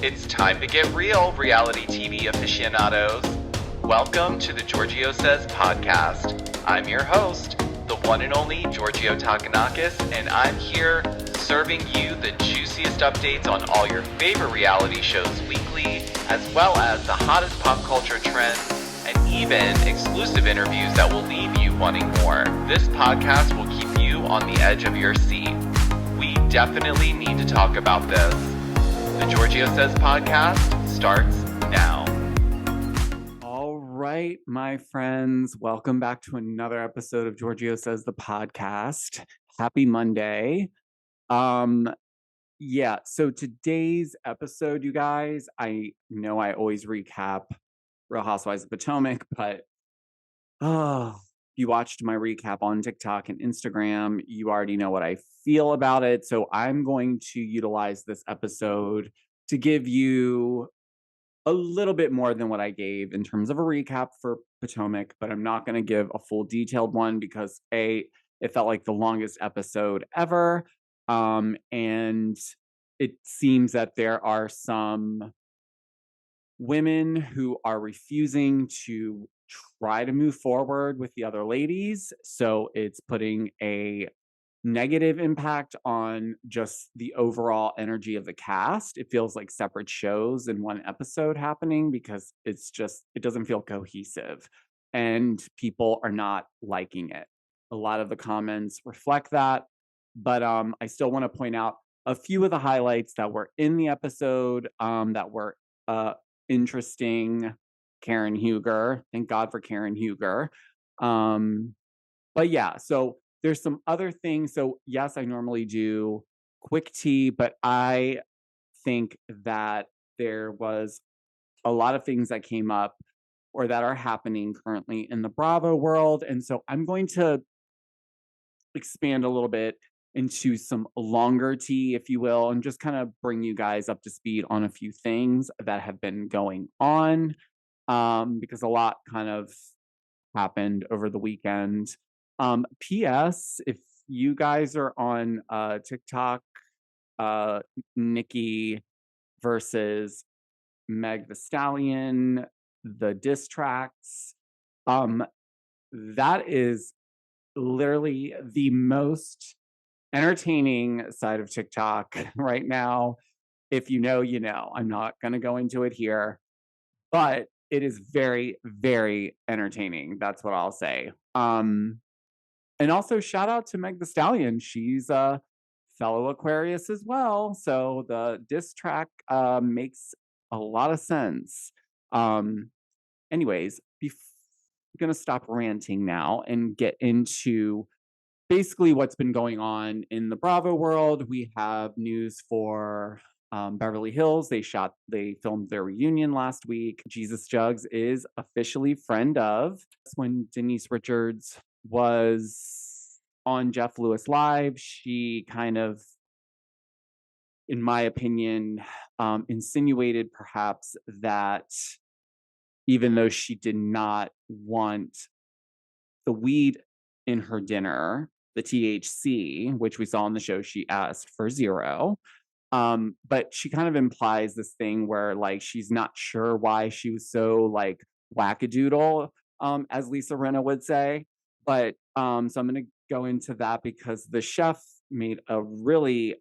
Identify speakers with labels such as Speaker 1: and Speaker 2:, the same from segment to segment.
Speaker 1: It's time to get real, reality TV aficionados. Welcome to the Giorgio Says podcast. I'm your host, the one and only Giorgio Takanakis, and I'm here serving you the juiciest updates on all your favorite reality shows weekly, as well as the hottest pop culture trends, and even exclusive interviews that will leave you wanting more. This podcast will keep you on the edge of your seat. We definitely need to talk about this. The Giorgio Says podcast starts now.
Speaker 2: All right, my friends, welcome back to another episode of Giorgio Says the podcast. Happy Monday. So today's episode, you guys, I know I always recap Real Housewives of Potomac, but you watched my recap on TikTok and Instagram, you already know what I feel about it. So I'm going to utilize this episode to give you a little bit more than what I gave in terms of a recap for Potomac, but I'm not going to give a full detailed one because it felt like the longest episode ever. And it seems that there are some women who are refusing to try to move forward with the other ladies. So it's putting a negative impact on just the overall energy of the cast. It feels like separate shows in one episode happening because it doesn't feel cohesive and people are not liking it. A lot of the comments reflect that, but I still want to point out a few of the highlights that were in the episode that were interesting. Karen Huger, thank God for Karen Huger. But yeah, so there's some other things. So yes, I normally do quick tea, but I think that there was a lot of things that came up or that are happening currently in the Bravo world. And so I'm going to expand a little bit into some longer tea, if you will, and just kind of bring you guys up to speed on a few things that have been going on, because a lot kind of happened over the weekend. P.S. If you guys are on TikTok, Nikki versus Meg the Stallion, the diss tracks, that is literally the most entertaining side of TikTok right now. If you know, you know. I'm not going to go into it here, but it is very, very entertaining. That's what I'll say. And also shout out to Meg the Stallion. She's a fellow Aquarius as well. So the diss track makes a lot of sense. Anyways, I'm going to stop ranting now and get into basically what's been going on in the Bravo world. We have news for Beverly Hills. They filmed their reunion last week. Jesus Jugs is officially friend of. When Denise Richards was on Jeff Lewis Live, she kind of, in my opinion, insinuated perhaps that even though she did not want the weed in her dinner, the THC, which we saw on the show, she asked for 0. But she kind of implies this thing where like she's not sure why she was so like wackadoodle, as Lisa Rinna would say. But so I'm gonna go into that because the chef made a really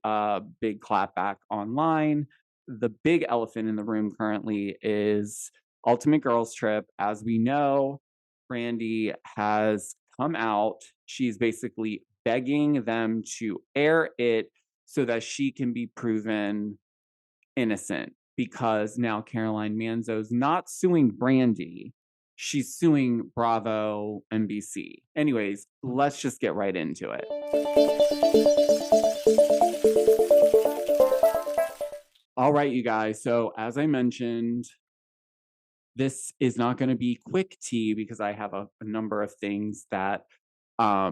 Speaker 2: big clapback online. The big elephant in the room currently is Ultimate Girls Trip. As we know, Brandy has come out. She's basically begging them to air it so that she can be proven innocent, because now Caroline Manzo's not suing Brandy. She's suing Bravo NBC. Anyways, let's just get right into it. All right, you guys. So as I mentioned, this is not going to be quick tea because I have a number of things that I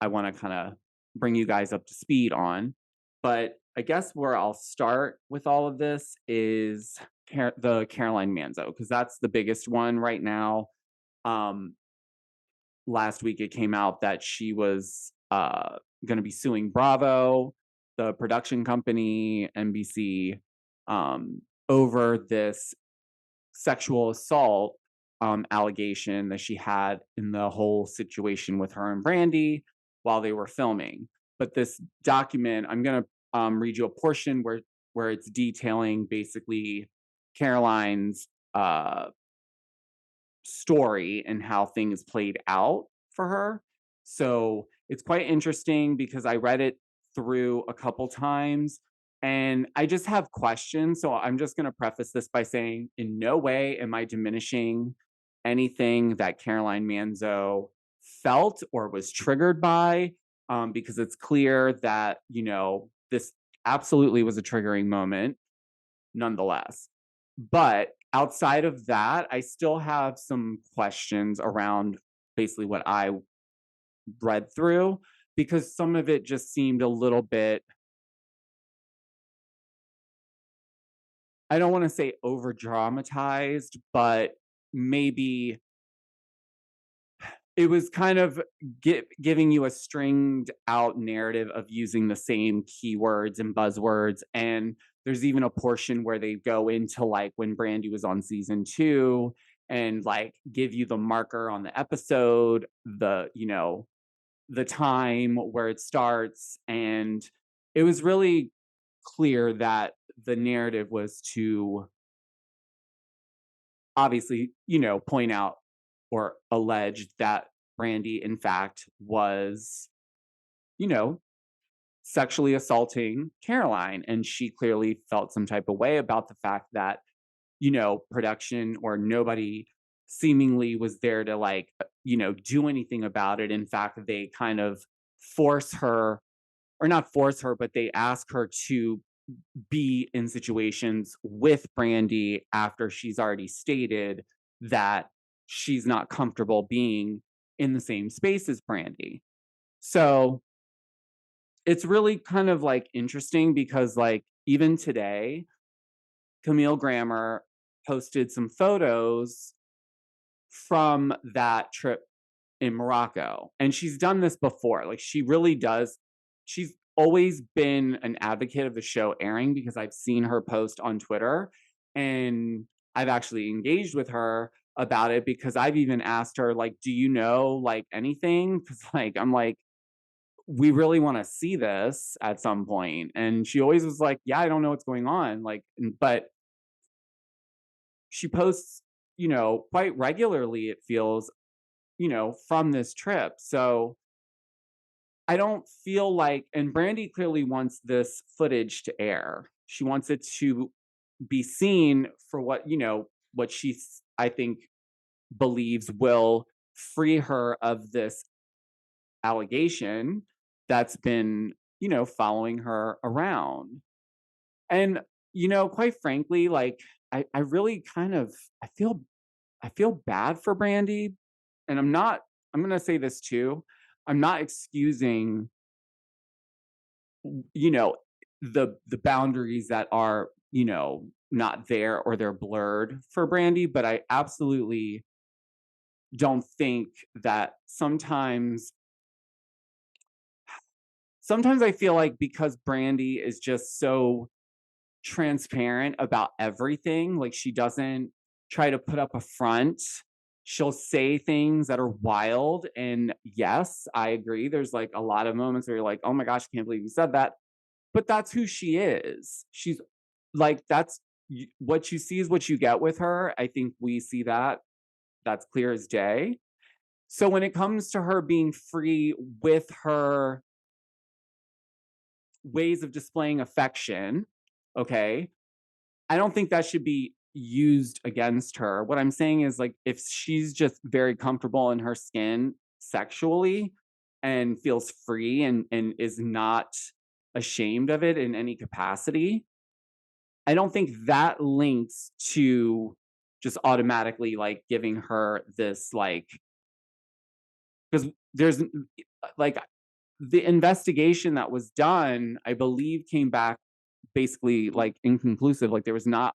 Speaker 2: want to kind of bring you guys up to speed on. But I guess where I'll start with all of this is the Caroline Manzo, because that's the biggest one right now. Last week it came out that she was going to be suing Bravo, the production company, NBC, over this sexual assault allegation that she had in the whole situation with her and Brandy while they were filming. But this document, I'm going to read you a portion where it's detailing basically Caroline's story and how things played out for her. So it's quite interesting because I read it through a couple times and I just have questions. So I'm just going to preface this by saying, in no way am I diminishing anything that Caroline Manzo felt or was triggered by, because it's clear that, this absolutely was a triggering moment nonetheless. But outside of that, I still have some questions around basically what I read through because some of it just seemed a little bit, I don't want to say over dramatized, but maybe it was kind of giving you a stringed out narrative of using the same keywords and buzzwords. And there's even a portion where they go into like when Brandy was on season 2 and like give you the marker on the episode, the time where it starts. And it was really clear that the narrative was to obviously, point out or alleged that Brandy, in fact, was, you know, sexually assaulting Caroline. And she clearly felt some type of way about the fact that, production or nobody seemingly was there to like, do anything about it. In fact, they kind of force her, or not force her, but they ask her to be in situations with Brandy after she's already stated that she's not comfortable being in the same space as Brandy. So it's really kind of like interesting because like even today, Camille Grammer posted some photos from that trip in Morocco. And she's done this before. Like she really does. She's always been an advocate of the show airing because I've seen her post on Twitter and I've actually engaged with her about it because I've even asked her like, do you know like anything? Cuz like I'm like we really want to see this at some point. And she always was like, yeah, I don't know what's going on. Like but she posts, quite regularly it feels, from this trip. So I don't feel like, and Brandy clearly wants this footage to air. She wants it to be seen for what, what she, I think, believes will free her of this allegation that's been, following her around. And, quite frankly, like, I really kind of, I feel bad for Brandy. And I'm going to say this too. I'm not excusing you know, the boundaries that are, not there or they're blurred for Brandy, but I absolutely don't think that sometimes I feel like because Brandy is just so transparent about everything, like she doesn't try to put up a front. She'll say things that are wild. And yes, I agree. There's like a lot of moments where you're like, oh my gosh, I can't believe you said that. But that's who she is. She's like, what you see is what you get with her. I think we see that. That's clear as day. So when it comes to her being free with her ways of displaying affection, okay, I don't think that should be used against her. What I'm saying is like if she's just very comfortable in her skin sexually and feels free and is not ashamed of it in any capacity, I don't think that links to just automatically like giving her this like because there's like the investigation that was done, I believe came back basically like inconclusive. Like there was not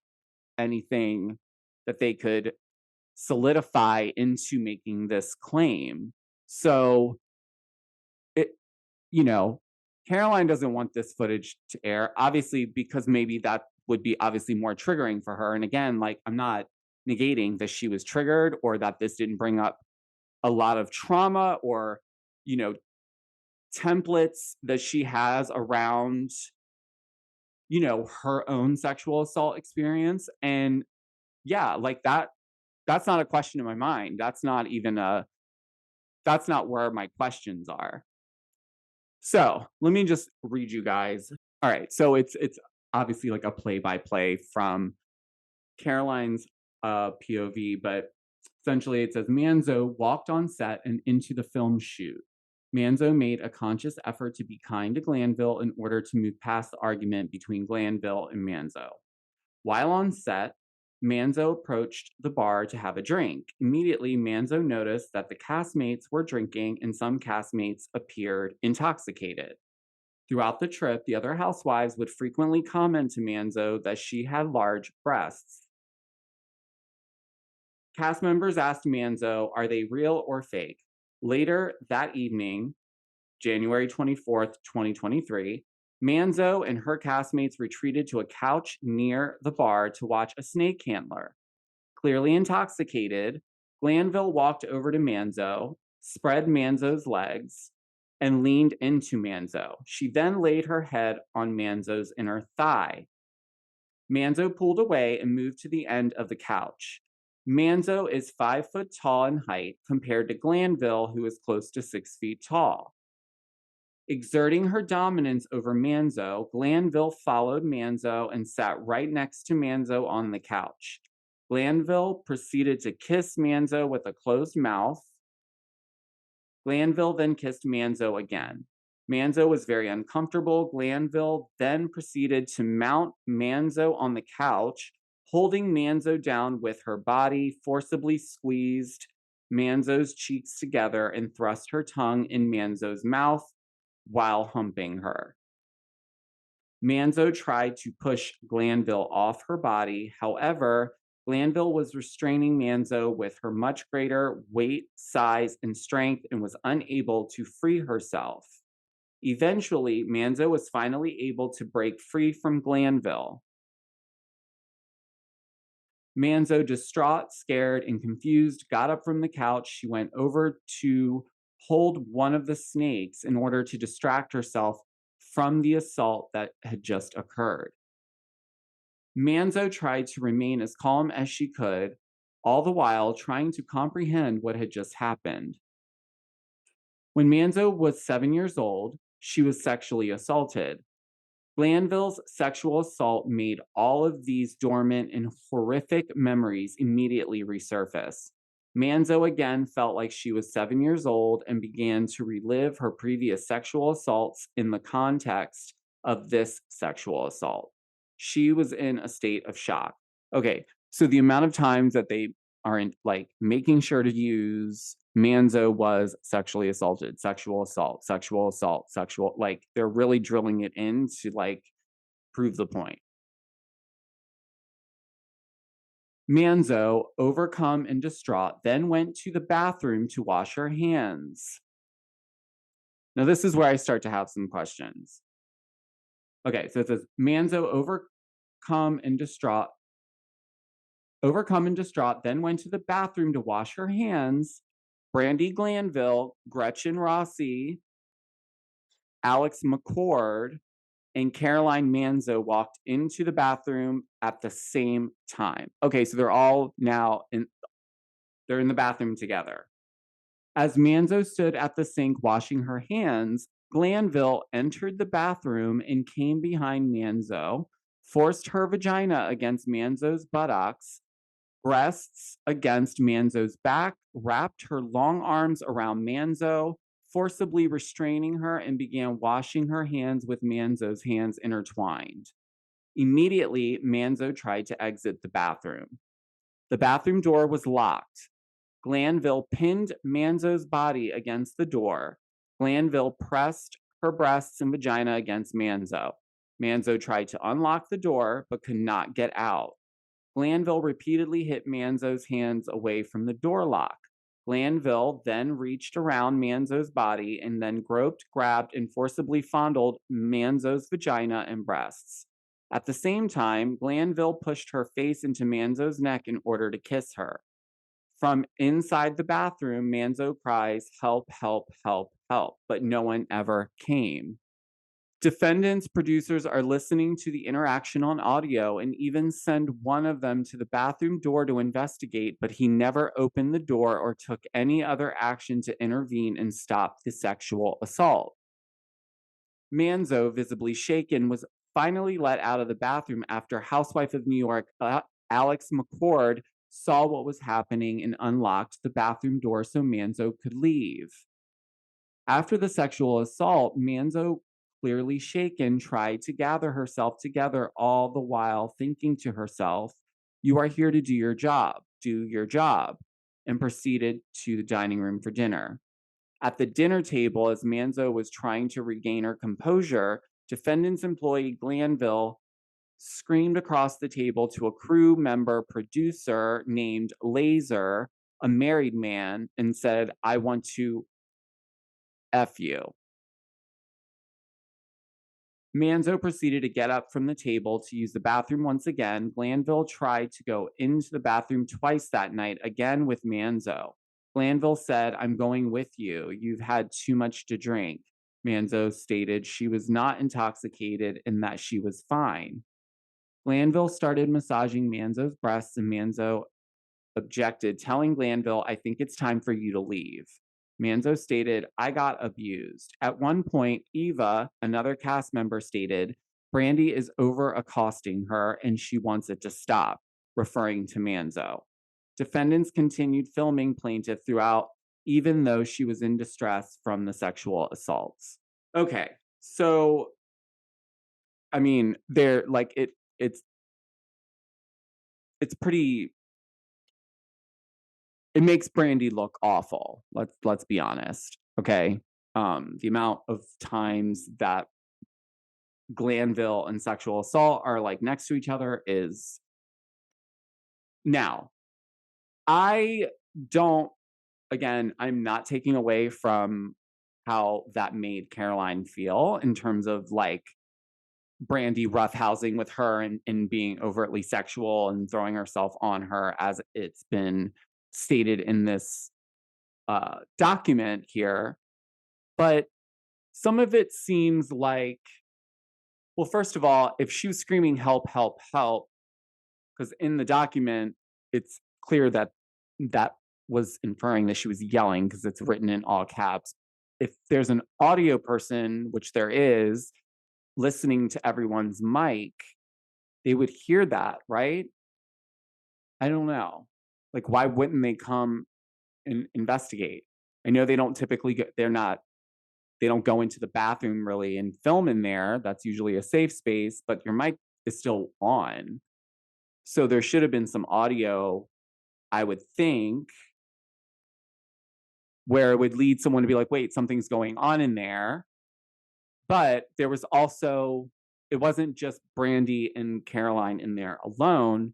Speaker 2: anything that they could solidify into making this claim. So it, you know, Caroline doesn't want this footage to air, obviously, because maybe would be obviously more triggering for her. And again, like, I'm not negating that she was triggered or that this didn't bring up a lot of trauma or, you know, templates that she has around, you know, her own sexual assault experience. And yeah, like that's not a question in my mind. That's not where my questions are. So let me just read you guys. All right. So it's obviously like a play by play from Caroline's POV, but essentially it says Manzo walked on set and into the film shoot. Manzo made a conscious effort to be kind to Glanville in order to move past the argument between Glanville and Manzo. While on set, Manzo approached the bar to have a drink. Immediately, Manzo noticed that the castmates were drinking and some castmates appeared intoxicated. Throughout the trip, the other housewives would frequently comment to Manzo that she had large breasts. Cast members asked Manzo, are they real or fake? Later that evening, January 24th, 2023, Manzo and her castmates retreated to a couch near the bar to watch a snake handler. Clearly intoxicated, Glanville walked over to Manzo, spread Manzo's legs, and leaned into Manzo. She then laid her head on Manzo's inner thigh. Manzo pulled away and moved to the end of the couch. Manzo is 5 foot tall in height compared to Glanville, who is close to 6 feet tall. Exerting her dominance over Manzo, Glanville followed Manzo and sat right next to Manzo on the couch. Glanville proceeded to kiss Manzo with a closed mouth. Glanville then kissed Manzo again. Manzo was very uncomfortable. Glanville then proceeded to mount Manzo on the couch, holding Manzo down with her body, forcibly squeezed Manzo's cheeks together and thrust her tongue in Manzo's mouth while humping her. Manzo tried to push Glanville off her body. However, Glanville was restraining Manzo with her much greater weight, size, and strength and was unable to free herself. Eventually, Manzo was finally able to break free from Glanville. Manzo, distraught, scared, and confused, got up from the couch. She went over to hold one of the snakes in order to distract herself from the assault that had just occurred. Manzo tried to remain as calm as she could, all the while trying to comprehend what had just happened. When Manzo was 7 years old, she was sexually assaulted. Glanville's sexual assault made all of these dormant and horrific memories immediately resurface. Manzo again felt like she was 7 years old and began to relive her previous sexual assaults in the context of this sexual assault. She was in a state of shock. Okay, so the amount of times that they are in, like, making sure to use Manzo was sexually assaulted, sexual assault, sexual assault, sexual, like, they're really drilling it in to, like, prove the point. Manzo, overcome and distraught, then went to the bathroom to wash her hands. Now, this is where I start to have some questions. Okay, so it says, Manzo, overcome and distraught, then went to the bathroom to wash her hands. Brandy Glanville, Gretchen Rossi, Alex McCord, and Caroline Manzo walked into the bathroom at the same time. Okay, so they're all now they're in the bathroom together. As Manzo stood at the sink washing her hands, Glanville entered the bathroom and came behind Manzo, forced her vagina against Manzo's buttocks, breasts against Manzo's back, wrapped her long arms around Manzo, forcibly restraining her, and began washing her hands with Manzo's hands intertwined. Immediately, Manzo tried to exit the bathroom. The bathroom door was locked. Glanville pinned Manzo's body against the door. Glanville pressed her breasts and vagina against Manzo. Manzo tried to unlock the door, but could not get out. Glanville repeatedly hit Manzo's hands away from the door lock. Glanville then reached around Manzo's body and then groped, grabbed, and forcibly fondled Manzo's vagina and breasts. At the same time, Glanville pushed her face into Manzo's neck in order to kiss her. From inside the bathroom, Manzo cries, "Help, help, help, help," but no one ever came. Defendants' producers are listening to the interaction on audio and even send one of them to the bathroom door to investigate, but he never opened the door or took any other action to intervene and stop the sexual assault. Manzo, visibly shaken, was finally let out of the bathroom after Housewife of New York, Alex McCord, saw what was happening and unlocked the bathroom door so Manzo could leave. After the sexual assault, Manzo, clearly shaken, tried to gather herself together, all the while thinking to herself, "You are here to do your job," and proceeded to the dining room for dinner. At the dinner table, as Manzo was trying to regain her composure, defendant's employee Glanville screamed across the table to a crew member producer named Laser, a married man, and said, "I want to F you." Manzo proceeded to get up from the table to use the bathroom once again. Glanville tried to go into the bathroom twice that night, again with Manzo. Glanville said, "I'm going with you. You've had too much to drink." Manzo stated she was not intoxicated and that she was fine. Glanville started massaging Manzo's breasts, and Manzo objected, telling Glanville, "I think it's time for you to leave." Manzo stated, "I got abused." At one point, Eva, another cast member, stated, "Brandy is over accosting her and she wants it to stop," referring to Manzo. Defendants continued filming plaintiff throughout, even though she was in distress from the sexual assaults. Okay, so I mean, they're like it's pretty. It makes Brandy look awful. Let's be honest. Okay, the amount of times that Glanville and sexual assault are like next to each other is now. I don't. Again, I'm not taking away from how that made Caroline feel in terms of like Brandy roughhousing with her and being overtly sexual and throwing herself on her, as it's been stated in this document here. But some of it seems like, well, first of all, if she was screaming, "Help, help, help," because in the document, it's clear that that was inferring that she was yelling because it's written in all caps. If there's an audio person, which there is, listening to everyone's mic, they would hear that, right? I don't know. Like, why wouldn't they come and investigate? I know they don't typically get, they don't go into the bathroom really and film in there. That's usually a safe space, but your mic is still on. So there should have been some audio, I would think, where it would lead someone to be like, wait, something's going on in there. But there was also, it wasn't just Brandy and Caroline in there alone.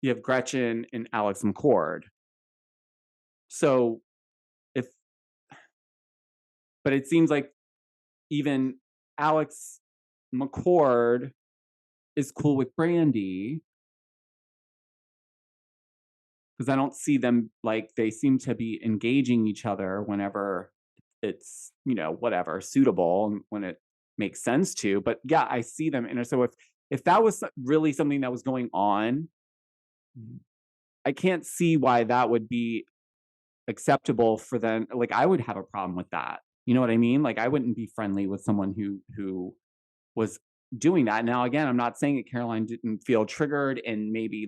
Speaker 2: You have Gretchen and Alex McCord. So but it seems like even Alex McCord is cool with Brandy, because I don't see them, like, they seem to be engaging each other whenever it's, whatever, suitable and when it makes sense to. But yeah, I see them. And so if that was really something that was going on, I can't see why that would be acceptable for them. Like, I would have a problem with that. You know what I mean? Like, I wouldn't be friendly with someone who was doing that. Now, again, I'm not saying that Caroline didn't feel triggered and maybe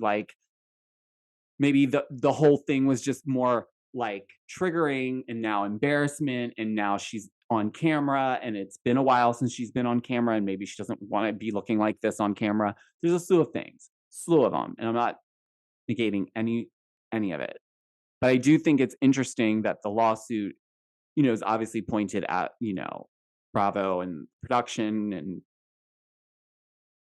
Speaker 2: the whole thing was just more like triggering and now embarrassment, and now she's on camera and it's been a while since she's been on camera and maybe she doesn't want to be looking like this on camera. There's a slew of things, slew of them, and I'm not negating any of it. But I do think it's interesting that the lawsuit, is obviously pointed at, Bravo and production and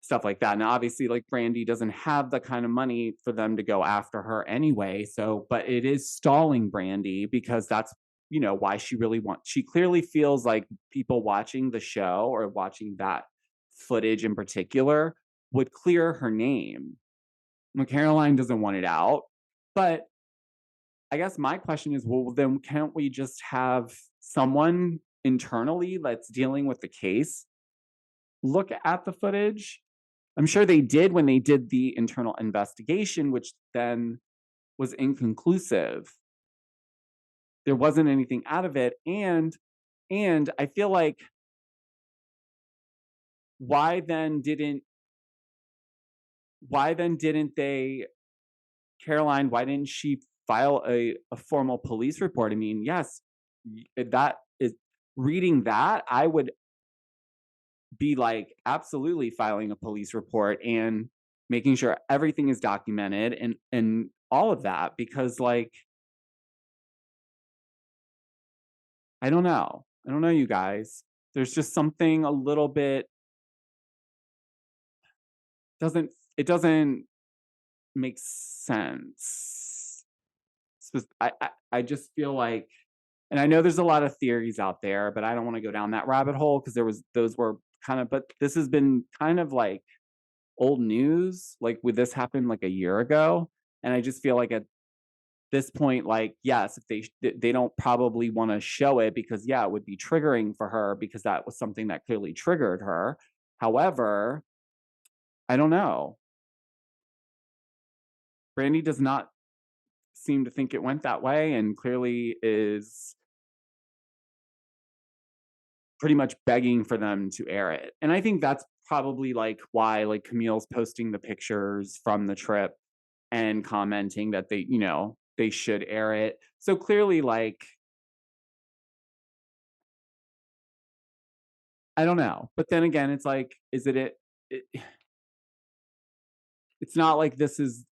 Speaker 2: stuff like that. Now, obviously, like, Brandy doesn't have the kind of money for them to go after her anyway. So, but it is stalling Brandy because that's, why she clearly feels like people watching the show or watching that footage in particular would clear her name. Well, Caroline doesn't want it out. But I guess my question is, well, then can't we just have someone internally that's dealing with the case look at the footage? I'm sure they did when they did the internal investigation, which then was inconclusive. There wasn't anything out of it. And I feel like why then didn't they, Caroline, why didn't she file a formal police report? I mean, yes, that is, reading that, I would be like absolutely filing a police report and making sure everything is documented and all of that, because like I don't know, you guys. There's just something a little bit doesn't make sense. I just feel like, and I know there's a lot of theories out there, but I don't want to go down that rabbit hole because those were kind of, but this has been kind of like old news. Like with this happened like a year ago, and I just feel like at this point, like yes, if they don't probably want to show it because yeah, it would be triggering for her because that was something that clearly triggered her. However, I don't know. Brandy does not seem to think it went that way and clearly is pretty much begging for them to air it. And I think that's probably like why like Camille's posting the pictures from the trip and commenting that they, they should air it. So clearly like I don't know. But then again, it's like, is it it's not like this is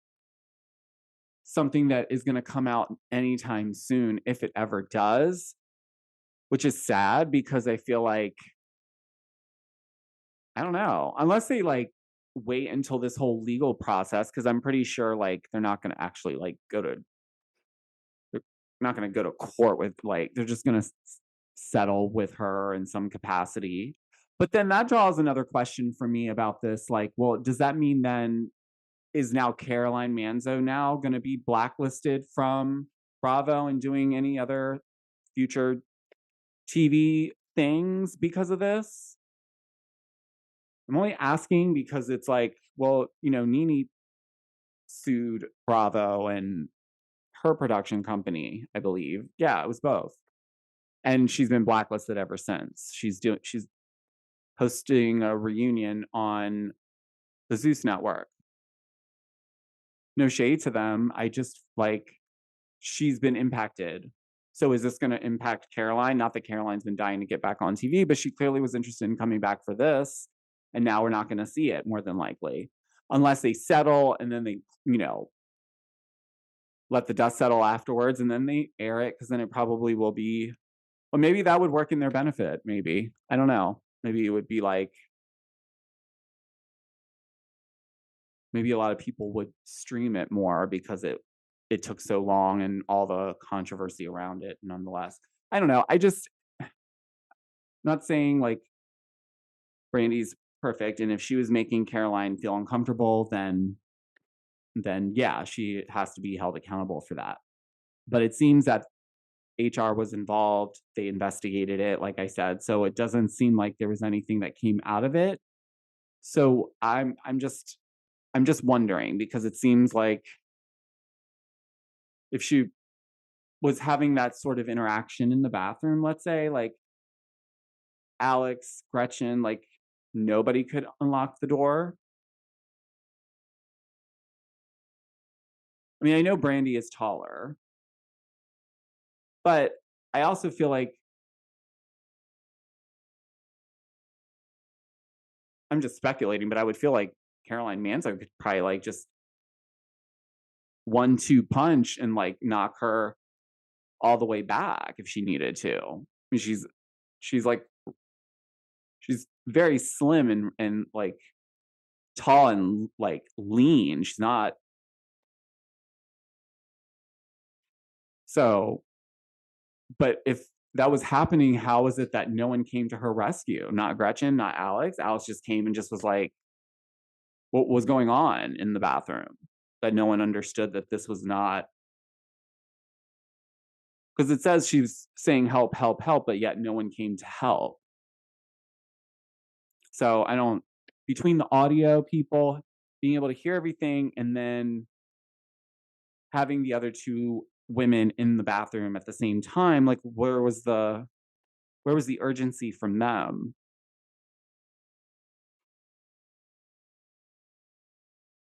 Speaker 2: something that is going to come out anytime soon if it ever does, which is sad because I feel like I don't know, unless they like wait until this whole legal process, because I'm pretty sure like they're not going to actually like they're not going to go to court with like, they're just going to settle with her in some capacity. But then that draws another question for me about this. Like, well, does that mean then is now Caroline Manzo now going to be blacklisted from Bravo and doing any other future TV things because of this? I'm only asking because it's like, well, Nene sued Bravo and her production company, I believe. Yeah, it was both. And she's been blacklisted ever since. She's hosting a reunion on the Zeus network. No shade to them. I just like she's been impacted. So is this going to impact Caroline? Not that Caroline's been dying to get back on TV, but she clearly was interested in coming back for this. And now we're not going to see it more than likely, unless they settle and then they, let the dust settle afterwards and then they air it, because then it probably will be, well, maybe that would work in their benefit. Maybe, I don't know. Maybe it would be like, maybe a lot of people would stream it more because it took so long and all the controversy around it. Nonetheless, I don't know. Not saying like Brandy's perfect, and if she was making Caroline feel uncomfortable, then yeah, she has to be held accountable for that. But it seems that HR was involved. They investigated it, like I said, so it doesn't seem like there was anything that came out of it. So I'm just wondering, because it seems like if she was having that sort of interaction in the bathroom, let's say, like Alex, Gretchen, like nobody could unlock the door. I mean, I know Brandy is taller, but I also feel like I'm just speculating, but I would feel like Caroline Manzo could probably like just 1-2 punch and like knock her all the way back if she needed to. I mean, she's very slim and like tall and like lean. She's not. So, but if that was happening, how was it that no one came to her rescue? Not Gretchen, not Alex. Alex just came and just was like, what was going on in the bathroom? That no one understood that this was not, because it says she was saying help, help, help, but yet no one came to help. So I don't, between the audio people being able to hear everything and then having the other two women in the bathroom at the same time, like where was the urgency from them?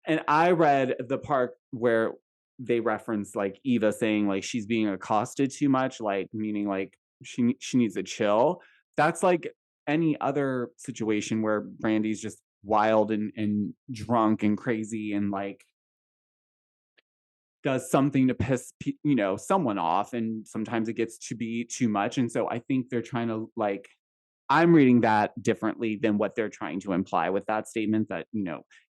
Speaker 2: And I read the part where they referenced like Eva saying like she's being accosted too much, like meaning like she needs to chill. That's like any other situation where Brandy's just wild and drunk and crazy and like does something to piss someone off, and sometimes it gets to be too much. And so I think they're trying to like, I'm reading that differently than what they're trying to imply with that statement that,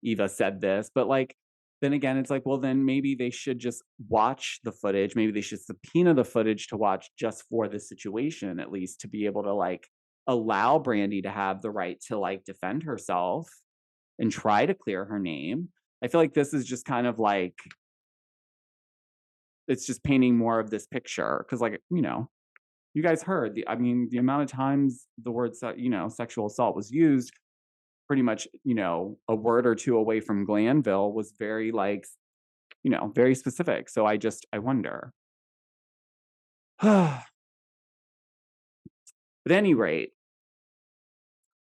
Speaker 2: Eva said this. But like, then again, it's like, well, then maybe they should just watch the footage. Maybe they should subpoena the footage to watch just for the situation, at least to be able to like allow Brandy to have the right to like defend herself and try to clear her name. I feel like this is just kind of like, it's just painting more of this picture. Cause like, you guys heard the amount of times the word sexual assault was used, pretty much a word or two away from Glanville, was very like very specific. So I wonder. But at any rate,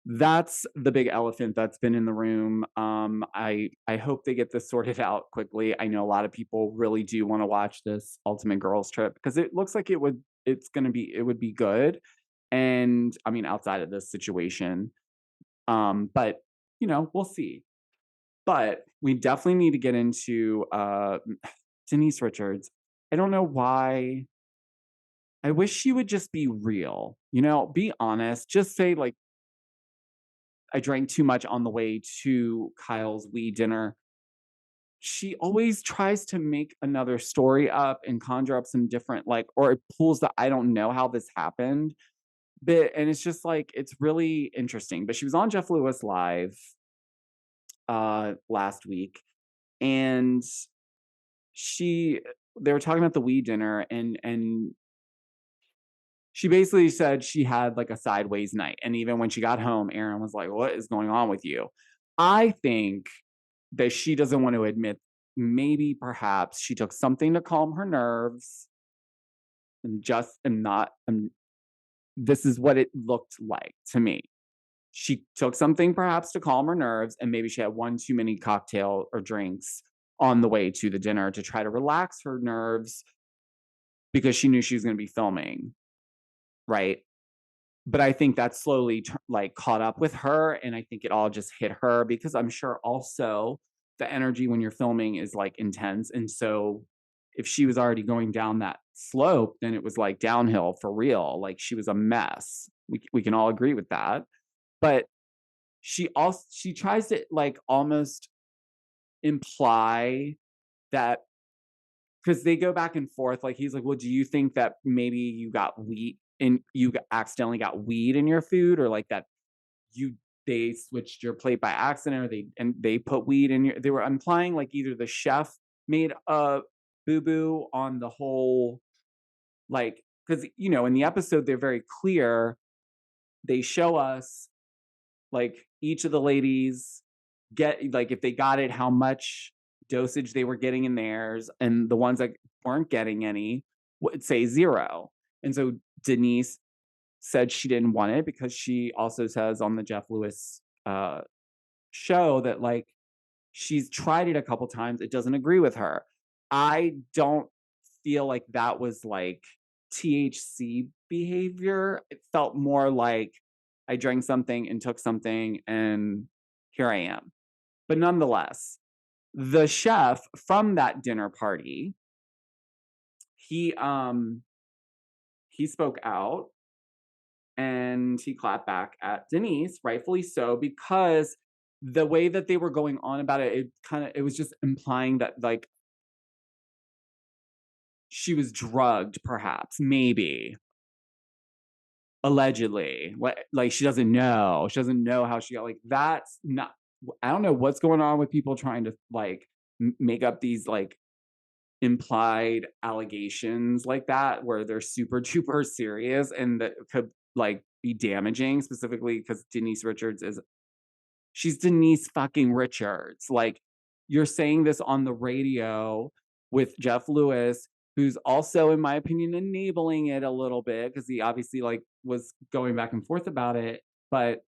Speaker 2: that's the big elephant that's been in the room. I hope they get this sorted out quickly. I know a lot of people really do want to watch this Ultimate Girls Trip because it looks like it would be good. And I mean, outside of this situation, but we'll see. But we definitely need to get into Denise Richards. I don't know why. I wish she would just be real, be honest. Just say like, I drank too much on the way to Kyle's weed dinner. She always tries to make another story up and conjure up some different like, or it pulls the I don't know how this happened bit, and it's just like it's really interesting. But she was on Jeff Lewis Live last week, and they were talking about the weed dinner, and she basically said she had like a sideways night. And even when she got home, Aaron was like, what is going on with you? I think that she doesn't want to admit, maybe perhaps she took something to calm her nerves and this is what it looked like to me. She took something perhaps to calm her nerves, and maybe she had one too many cocktail or drinks on the way to the dinner to try to relax her nerves because she knew she was going to be filming. Right. But I think that slowly like caught up with her. And I think it all just hit her because I'm sure also the energy when you're filming is like intense. And so if she was already going down that slope, then it was like downhill for real. Like she was a mess. We can all agree with that. But she tries to like almost imply that, because they go back and forth. Like he's like, well, do you think that maybe you got wheat and you accidentally got weed in your food, or like that they switched your plate by accident, or they put weed in they were implying like either the chef made a boo-boo on the whole, like, because in the episode they're very clear. They show us like each of the ladies get like if they got it, how much dosage they were getting in theirs, and the ones that weren't getting any would say 0. And so Denise said she didn't want it because she also says on the Jeff Lewis show that like she's tried it a couple times, it doesn't agree with her. I don't feel like that was like THC behavior. It felt more like I drank something and took something and here I am. But nonetheless, the chef from that dinner party, he spoke out and he clapped back at Denise, rightfully so, because the way that they were going on about it, it was just implying that like she was drugged, perhaps, maybe. allegedly. Like she doesn't know. She doesn't know how she got, like, that's not, I don't know what's going on with people trying to like make up these like implied allegations like that where they're super duper serious and that could like be damaging, specifically because Denise Richards is, she's Denise fucking Richards. Like, you're saying this on the radio with Jeff Lewis, who's also, in my opinion, enabling it a little bit because he obviously like was going back and forth about it. But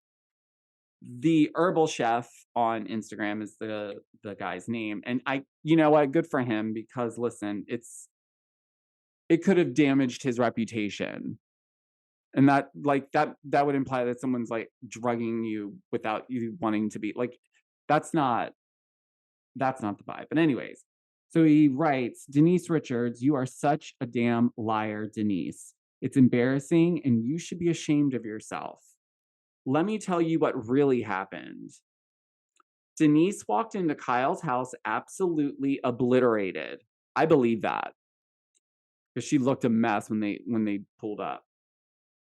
Speaker 2: the Herbal Chef on Instagram is the guy's name, and I, you know what, good for him, because listen, it could have damaged his reputation, and that like that would imply that someone's like drugging you without you wanting to be like, that's not the vibe. But anyways, so he writes, Denise Richards, you are such a damn liar, Denise. It's embarrassing and you should be ashamed of yourself. Let me tell you what really happened. Denise walked into Kyle's house absolutely obliterated. I believe that, because she looked a mess when they pulled up.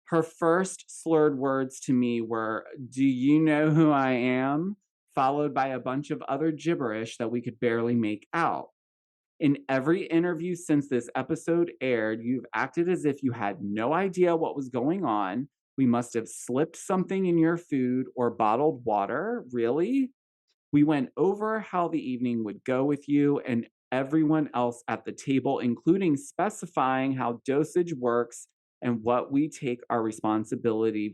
Speaker 2: Her first slurred words to me were, "Do you know who I am?" Followed by a bunch of other gibberish that we could barely make out. In every interview since this episode aired, you've acted as if you had no idea what was going on. We must have slipped something in your food or bottled water. Really? We went over how the evening would go with you and everyone else at the table, including specifying how dosage works and what we take our responsibility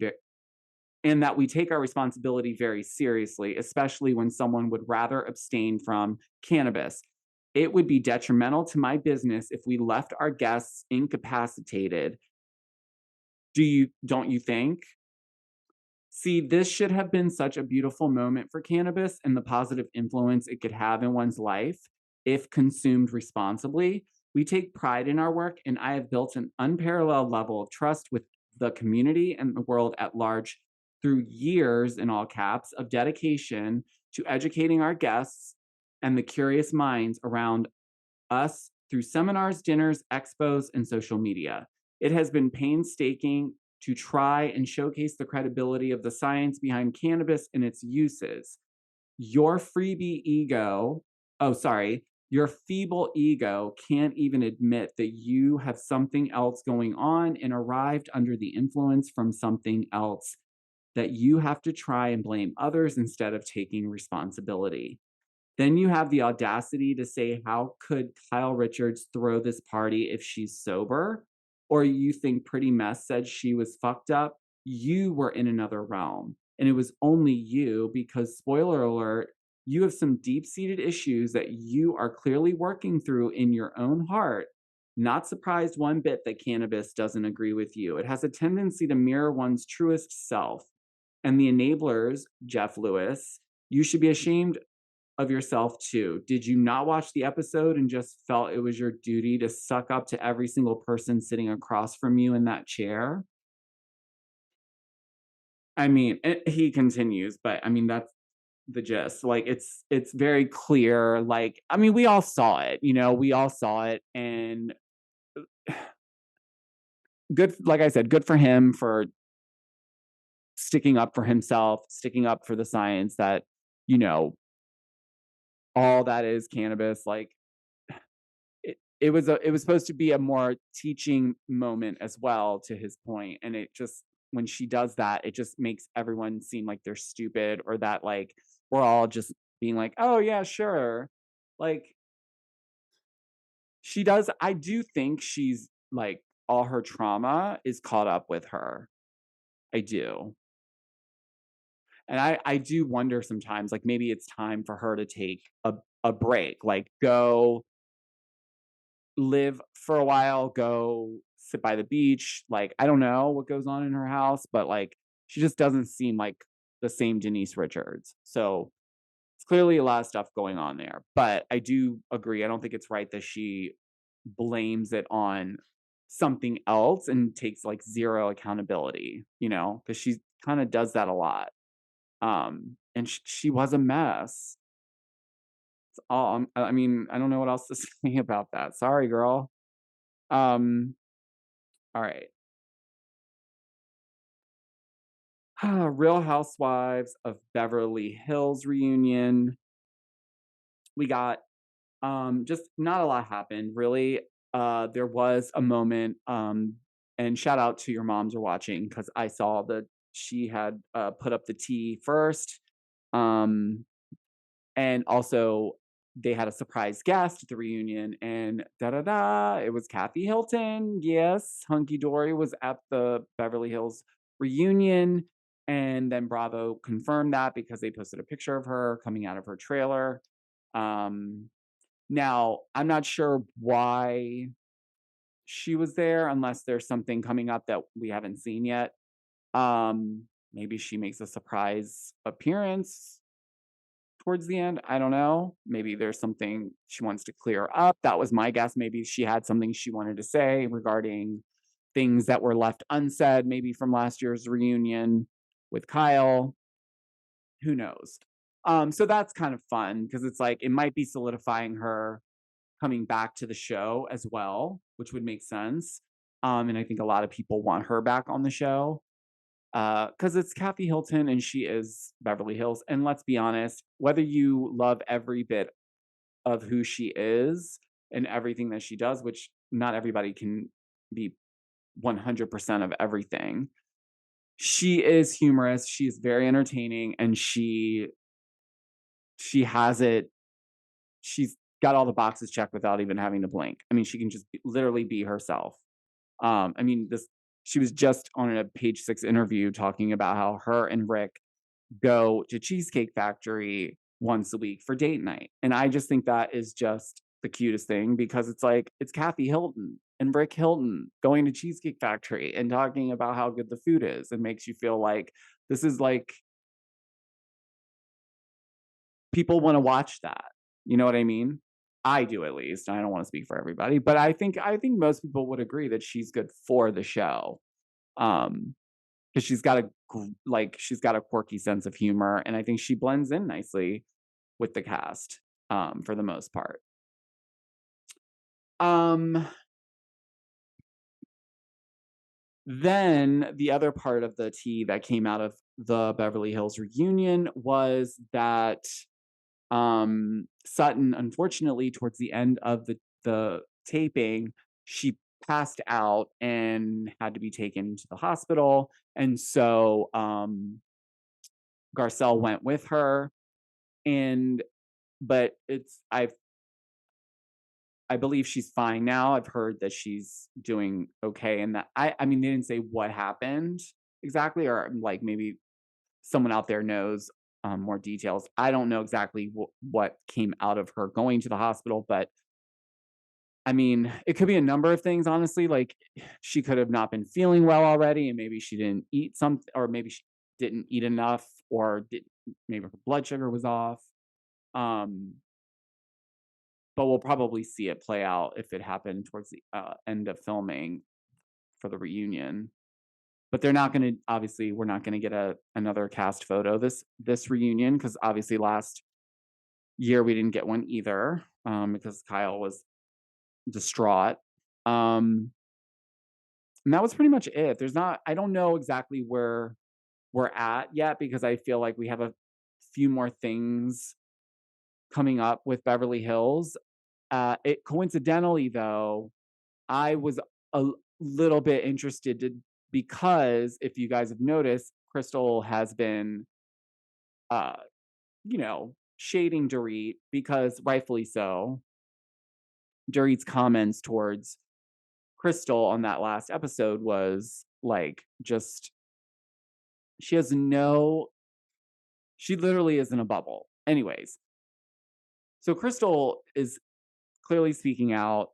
Speaker 2: and that we take our responsibility very seriously, especially when someone would rather abstain from cannabis. It would be detrimental to my business if we left our guests incapacitated. Don't you think? See, this should have been such a beautiful moment for cannabis and the positive influence it could have in one's life if consumed responsibly. We take pride in our work, and I have built an unparalleled level of trust with the community and the world at large through years, in all caps, of dedication to educating our guests and the curious minds around us through seminars, dinners, expos, and social media. It has been painstaking to try and showcase the credibility of the science behind cannabis and its uses. Your freebie ego, oh, sorry, your feeble ego can't even admit that you have something else going on and arrived under the influence from something else, that you have to try and blame others instead of taking responsibility. Then you have the audacity to say, how could Kyle Richards throw this party if she's sober? Or you think Pretty Mess said she was fucked up? You were in another realm. And it was only you because, spoiler alert, you have some deep-seated issues that you are clearly working through in your own heart. Not surprised one bit that cannabis doesn't agree with you. It has a tendency to mirror one's truest self. And the enablers, Jeff Lewis, you should be ashamed of yourself too. Did you not watch the episode and just felt it was your duty to suck up to every single person sitting across from you in that chair? I mean, he continues, but I mean, that's the gist. Like, it's very clear. Like, I mean, we all saw it, we all saw it, and good, like I said, good for him for sticking up for himself, sticking up for the science that, you know, all that is cannabis. Like, it was supposed to be a more teaching moment as well, to his point, and it just, when she does that, it just makes everyone seem like they're stupid, or that like we're all just being like, oh yeah, sure. Like, she does, I do think she's like, all her trauma is caught up with her. I do. And I do wonder sometimes, like, maybe it's time for her to take a break, like go live for a while, go sit by the beach. Like, I don't know what goes on in her house, but like, she just doesn't seem like the same Denise Richards. So it's clearly a lot of stuff going on there. But I do agree. I don't think it's right that she blames it on something else and takes like zero accountability, because she kind of does that a lot. And she was a mess. I mean, I don't know what else to say about that. Sorry, girl. Um, all right. Real Housewives of Beverly Hills reunion. We got just not a lot happened really. There was a moment, and shout out to your moms are watching because I saw that she had put up the tea first. Um, and also they had a surprise guest at the reunion, and da da da, it was Kathy Hilton. Yes, Hunky Dory was at the Beverly Hills reunion. And then Bravo confirmed that because they posted a picture of her coming out of her trailer. Um, Now, I'm not sure why she was there unless there's something coming up that we haven't seen yet. Maybe she makes a surprise appearance towards the end. I don't know. Maybe there's something she wants to clear up. That was my guess. Maybe she had something she wanted to say regarding things that were left unsaid, maybe from last year's reunion with Kyle. Who knows? So that's kind of fun because it's like it might be solidifying her coming back to the show as well, which would make sense. And I think a lot of people want her back on the show because it's Kathy Hilton and she is Beverly Hills. And let's be honest, whether you love every bit of who she is and everything that she does, which not everybody can be 100% of everything, she is humorous. She is very entertaining, and she has it. She's got all the boxes checked without even having to blink. I mean, she can just literally be herself. I mean, this she was just on a Page Six interview talking about how her and Rick go to Cheesecake Factory once a week for date night, and I just think that is just the cutest thing because it's like it's Kathy Hilton and Rick Hilton going to Cheesecake Factory and talking about how good the food is. It makes you feel like this is like people want to watch that. You know what I mean? I do at least. I don't want to speak for everybody, but I think most people would agree that she's good for the show. Because she's got a quirky sense of humor, and I think she blends in nicely with the cast for the most part. Um then the other part of the tea that came out of the Beverly Hills reunion was that Sutton, unfortunately, towards the end of the taping, she passed out and had to be taken to the hospital. And so Garcelle went with her, and but I believe she's fine now. I've heard that she's doing okay, and that I mean they didn't say what happened exactly, or like maybe someone out there knows more details. I don't know exactly what came out of her going to the hospital, but I mean, it could be a number of things, honestly. Like she could have not been feeling well already, and maybe she didn't eat something, or maybe she didn't eat enough, or maybe her blood sugar was off. Um, but we'll probably see it play out if it happened towards the end of filming for the reunion. But they're not going to obviously we're not going to get another cast photo this reunion because obviously last year we didn't get one either because Kyle was distraught. Um, and that was pretty much it. I don't know exactly where we're at yet because I feel like we have a few more things coming up with Beverly Hills. It coincidentally though, I was a little bit interested because if you guys have noticed, Crystal has been uh, shading Dorit because rightfully so. Dorit's comments towards Crystal on that last episode was like just she has no she literally is in a bubble. Anyways, so Crystal is clearly speaking out.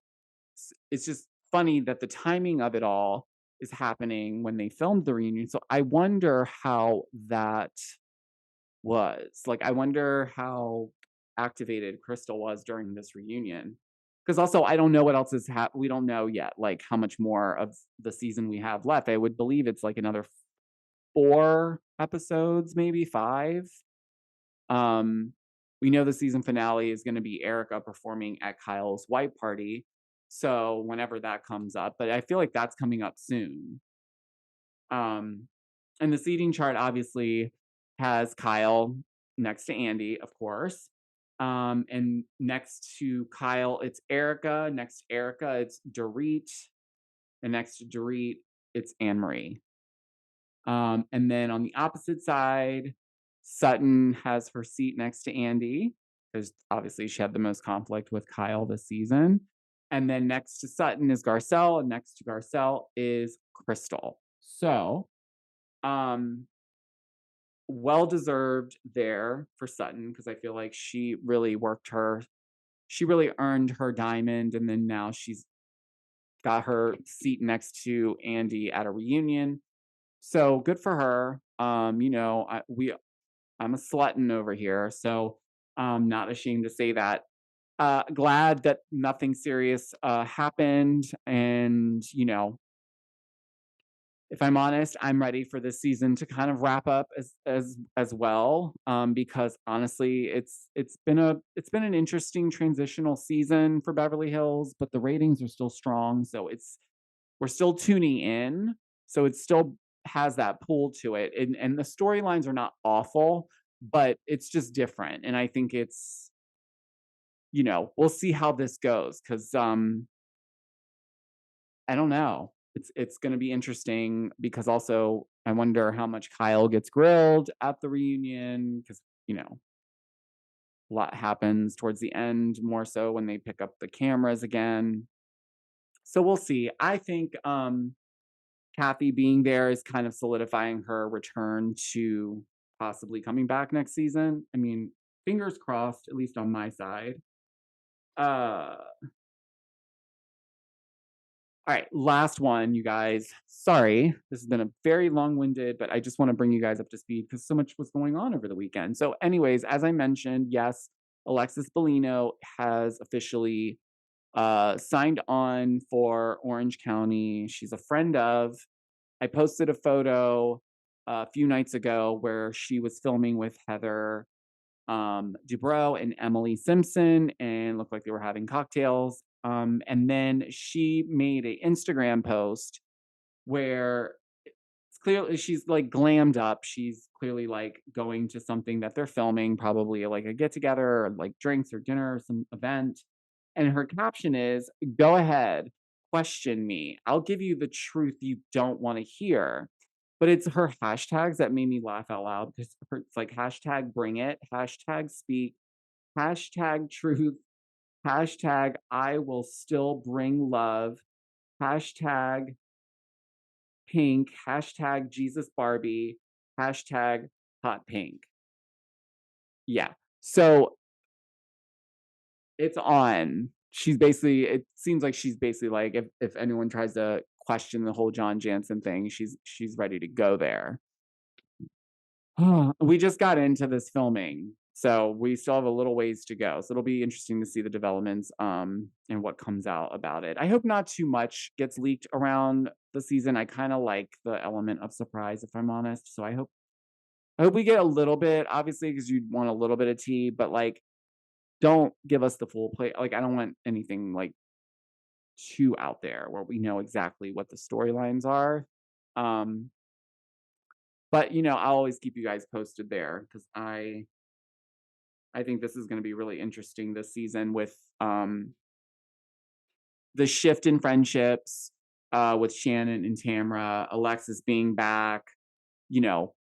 Speaker 2: It's just funny that the timing of it all is happening when they filmed the reunion. So I wonder how that was. Like I wonder how activated Crystal was during this reunion. Because also I don't know what else is we don't know yet like how much more of the season we have left. I would believe it's like another 4 episodes, maybe 5. Um, we know the season finale is going to be Erica performing at Kyle's white party. So whenever that comes up, but I feel like that's coming up soon. Um, And the seating chart obviously has Kyle next to Andy, of course. And next to Kyle, it's Erica. Next to Erica, it's Dorit. And next to Dorit, it's Anne Marie. And then on the opposite side, Sutton has her seat next to Andy, because obviously she had the most conflict with Kyle this season. And then next to Sutton is Garcelle, and next to Garcelle is Crystal. So, well deserved there for Sutton, because I feel like she really earned her diamond, and then now she's got her seat next to Andy at a reunion. So good for her. You know, I'm a slutton over here, so I'm not ashamed to say that. Glad that nothing serious happened, and you know, if I'm honest, I'm ready for this season to kind of wrap up as well. Because honestly, it's been an interesting transitional season for Beverly Hills, but the ratings are still strong, so we're still tuning in, so it still has that pull to it, and the storylines are not awful, but it's just different, and I think it's, you know, we'll see how this goes, because I don't know. It's going to be interesting, because also I wonder how much Kyle gets grilled at the reunion, because you know, a lot happens towards the end, more so when they pick up the cameras again. So we'll see. I think Kathy being there is kind of solidifying her return to possibly coming back next season. I mean, fingers crossed, at least on my side. Uh All right, last one, you guys. Sorry, this has been a very long-winded, but I just want to bring you guys up to speed because so much was going on over the weekend. So, anyways, as I mentioned, yes, Alexis Bellino has officially signed on for Orange County. She's a friend of. I posted a photo a few nights ago where she was filming with Heather Dubrow and Emily Simpson, and looked like they were having cocktails. And then she made an Instagram post where it's clearly she's like glammed up. She's clearly like going to something that they're filming, probably like a get together or like drinks or dinner or some event. And her caption is, "Go ahead, question me. I'll give you the truth you don't want to hear." But it's her hashtags that made me laugh out loud, because it's like hashtag bring it, hashtag speak, hashtag truth, hashtag I will still bring love, hashtag pink, hashtag Jesus Barbie, hashtag hot pink. Yeah. So it's on. It seems like she's basically like, if anyone tries to question the whole John Jansen thing, she's ready to go there. We just got into this filming, so we still have a little ways to go. So it'll be interesting to see the developments and what comes out about it. I hope not too much gets leaked around the season. I kind of like the element of surprise, if I'm honest. So I hope we get a little bit, obviously, because you'd want a little bit of tea, but like, don't give us the full plate. Like, I don't want anything like too out there where we know exactly what the storylines are. But you know, I'll always keep you guys posted there, because I think this is going to be really interesting this season with the shift in friendships with Shannon and Tamra, Alexis being back. You know,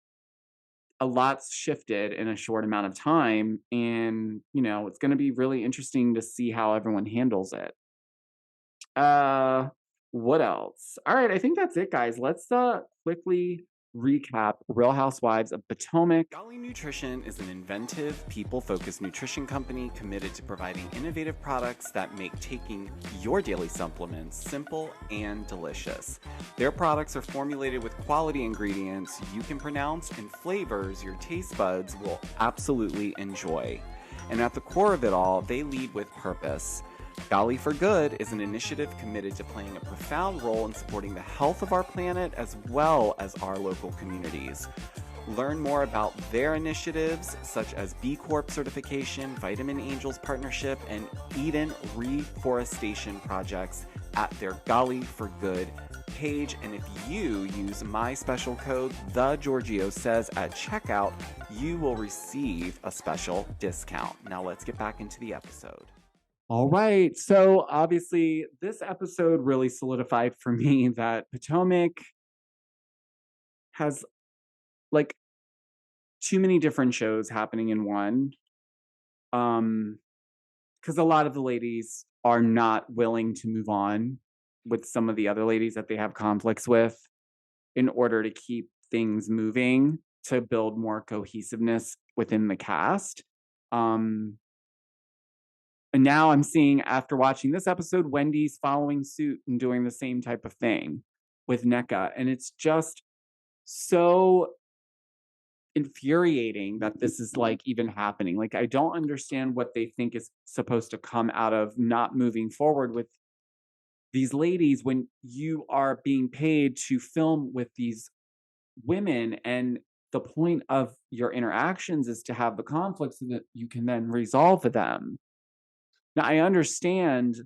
Speaker 2: a lot's shifted in a short amount of time, and you know, it's going to be really interesting to see how everyone handles it. What else? All right, I think that's it, guys. Let's quickly recap Real Housewives of Potomac. Golly Nutrition is an inventive, people-focused nutrition company committed to providing innovative products that make taking your daily supplements simple and delicious. Their products are formulated with quality ingredients you can pronounce and flavors your taste buds will absolutely enjoy. And at the core of it all, they lead with purpose. Golly for Good is an initiative committed to playing a profound role in supporting the health of our planet as well as our local communities. Learn more about their initiatives such as B Corp certification, Vitamin Angels partnership, and Eden reforestation projects at their Golly for Good page, and if you use my special code, The Giorgio Says, at checkout, you will receive a special discount. Now let's get back into the episode. All right, so obviously this episode really solidified for me that Potomac has like too many different shows happening in one. Because a lot of the ladies are not willing to move on with some of the other ladies that they have conflicts with in order to keep things moving to build more cohesiveness within the cast. And now I'm seeing, after watching this episode, Wendy's following suit and doing the same type of thing with NECA. And it's just so infuriating that this is like even happening. Like, I don't understand what they think is supposed to come out of not moving forward with these ladies when you are being paid to film with these women, and the point of your interactions is to have the conflicts so that you can then resolve them. Now, I understand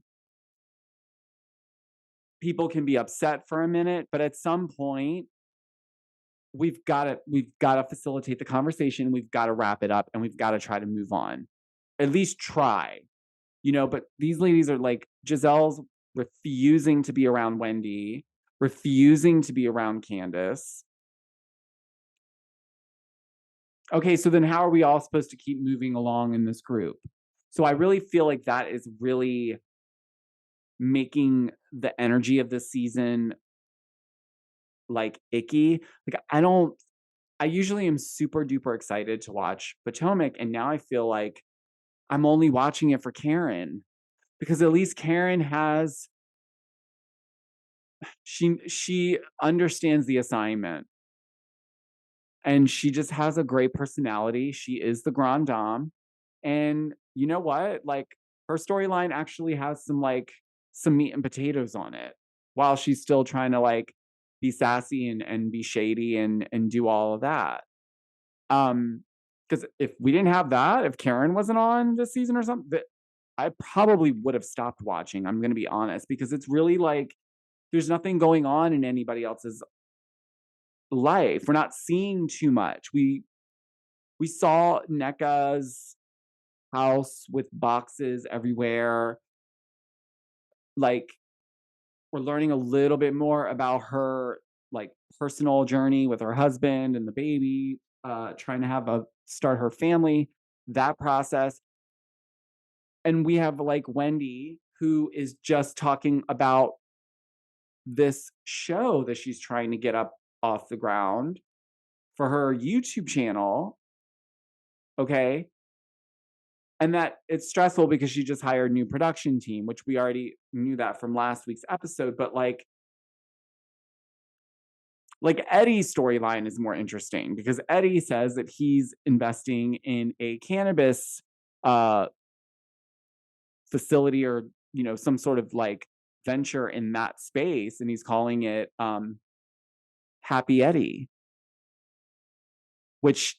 Speaker 2: people can be upset for a minute, but at some point we've got to facilitate the conversation, we've got to wrap it up, and we've got to try to move on. At least try. But these ladies are like, Giselle's refusing to be around Wendy, refusing to be around Candace. Okay, so then how are we all supposed to keep moving along in this group? So I really feel like that is really making the energy of this season like icky. Like, I usually am super duper excited to watch Potomac, and now I feel like I'm only watching it for Karen, because at least Karen has, she understands the assignment, and she just has a great personality. She is the grand dame, and you know what? Like, her storyline actually has some meat and potatoes on it, while she's still trying to like be sassy and be shady and do all of that. Because if we didn't have that, if Karen wasn't on this season or something, I probably would have stopped watching. I'm going to be honest, because it's really like there's nothing going on in anybody else's life. We're not seeing too much. We saw NECA's house with boxes everywhere. Like, we're learning a little bit more about her like personal journey with her husband and the baby, trying to start her family, that process. And we have like Wendy, who is just talking about this show that she's trying to get up off the ground for her YouTube channel. Okay. And that it's stressful because she just hired a new production team, which we already knew that from last week's episode. But like Eddie's storyline is more interesting, because Eddie says that he's investing in a cannabis facility, or some sort of like venture in that space, and he's calling it Happy Eddie, which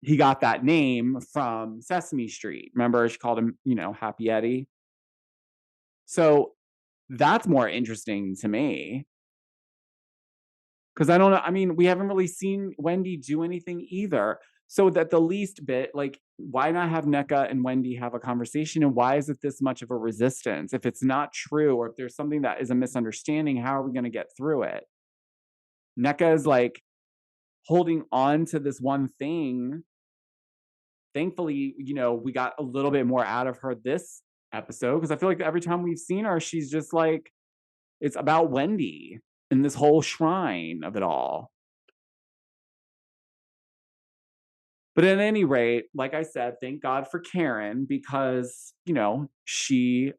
Speaker 2: he got that name from Sesame Street. Remember, she called him Happy Eddie. So that's more interesting to me, because I don't know. I mean, we haven't really seen Wendy do anything either. So that the least bit, like, why not have NECA and Wendy have a conversation? And why is it this much of a resistance? If it's not true, or if there's something that is a misunderstanding, how are we going to get through it? NECA is like holding on to this one thing. Thankfully, we got a little bit more out of her this episode, because I feel like every time we've seen her, she's just like, it's about Wendy and this whole shrine of it all. But at any rate, like I said, thank God for Karen, because, she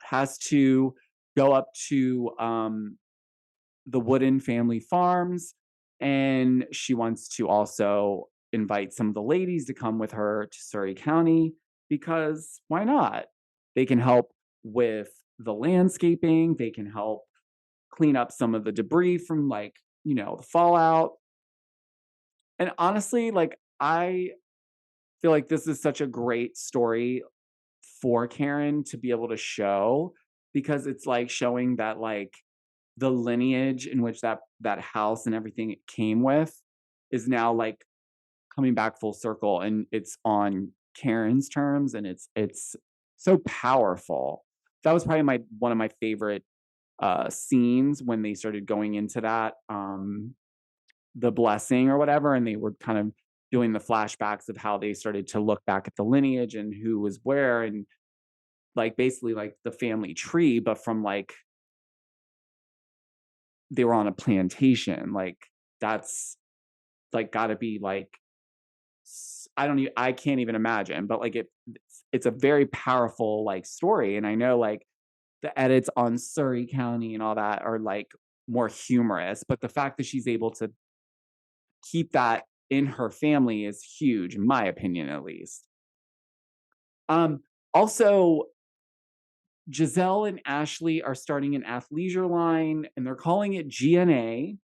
Speaker 2: has to go up to the Wooden family farms, and she wants to also invite some of the ladies to come with her to Surrey County, because why not? They can help with the landscaping. They can help clean up some of the debris from the fallout. And honestly, like, I feel like this is such a great story for Karen to be able to show, because it's like showing that like the lineage in which that house and everything it came with is now like coming back full circle, and it's on Karen's terms, and it's so powerful. That was probably my one of my favorite scenes when they started going into that the blessing or whatever, and they were kind of doing the flashbacks of how they started to look back at the lineage and who was where, and like basically like the family tree, but from like they were on a plantation. Like that's like got to be like I can't even imagine, but like it's a very powerful like story, and I know like the edits on Surrey County and all that are like more humorous, but the fact that she's able to keep that in her family is huge, in my opinion, at least. Um, Also, Giselle and Ashley are starting an athleisure line, and they're calling it GNA.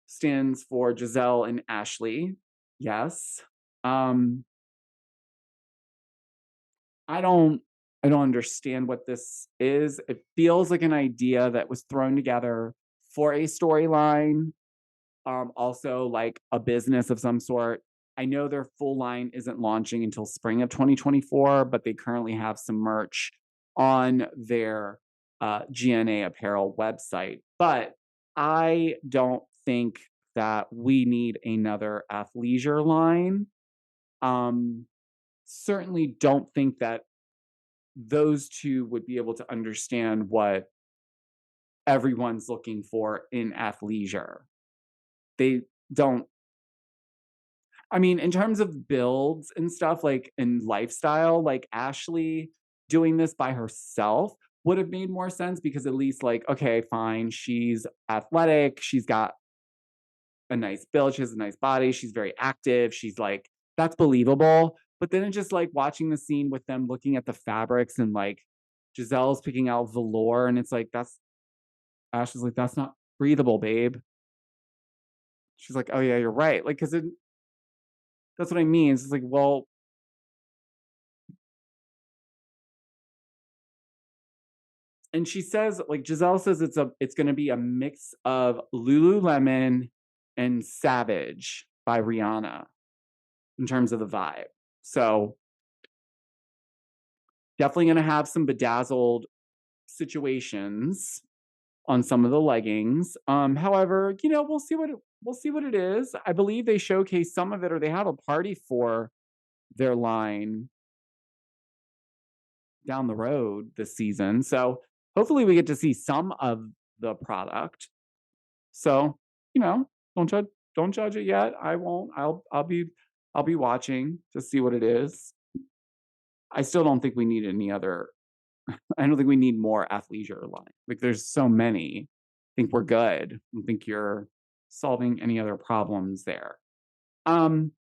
Speaker 2: Stands for Giselle and Ashley. Yes. Um, I don't I don't understand what this is. It feels like an idea that was thrown together for a storyline, also like a business of some sort. I know their full line isn't launching until spring of 2024, but they currently have some merch on their GNA apparel website. But I don't think that we need another athleisure line. Um, Certainly don't think that those two would be able to understand what everyone's looking for in athleisure. They don't. I mean, in terms of builds and stuff, like in lifestyle, like Ashley doing this by herself would have made more sense because at least, like, okay, fine, she's athletic, she's got a nice build, she has a nice body, she's very active, she's like, that's believable. But then it's just like watching the scene with them looking at the fabrics and like Giselle's picking out velour, and it's like, that's Ashley's like, that's not breathable, babe. She's like, oh yeah, you're right. Like, because that's what I mean. It's like, well, and she says, like Giselle says, it's going to be a mix of Lululemon and Savage by Rihanna in terms of the vibe. So definitely going to have some bedazzled situations on some of the leggings. However, we'll see what it is. I believe they showcase some of it, or they have a party for their line down the road this season. So hopefully we get to see some of the product. So, don't judge it yet. I won't. I'll be watching to see what it is. I still don't think we need any other I don't think we need more athleisure line. Like there's so many. I think we're good. I don't think you're solving any other problems there. Um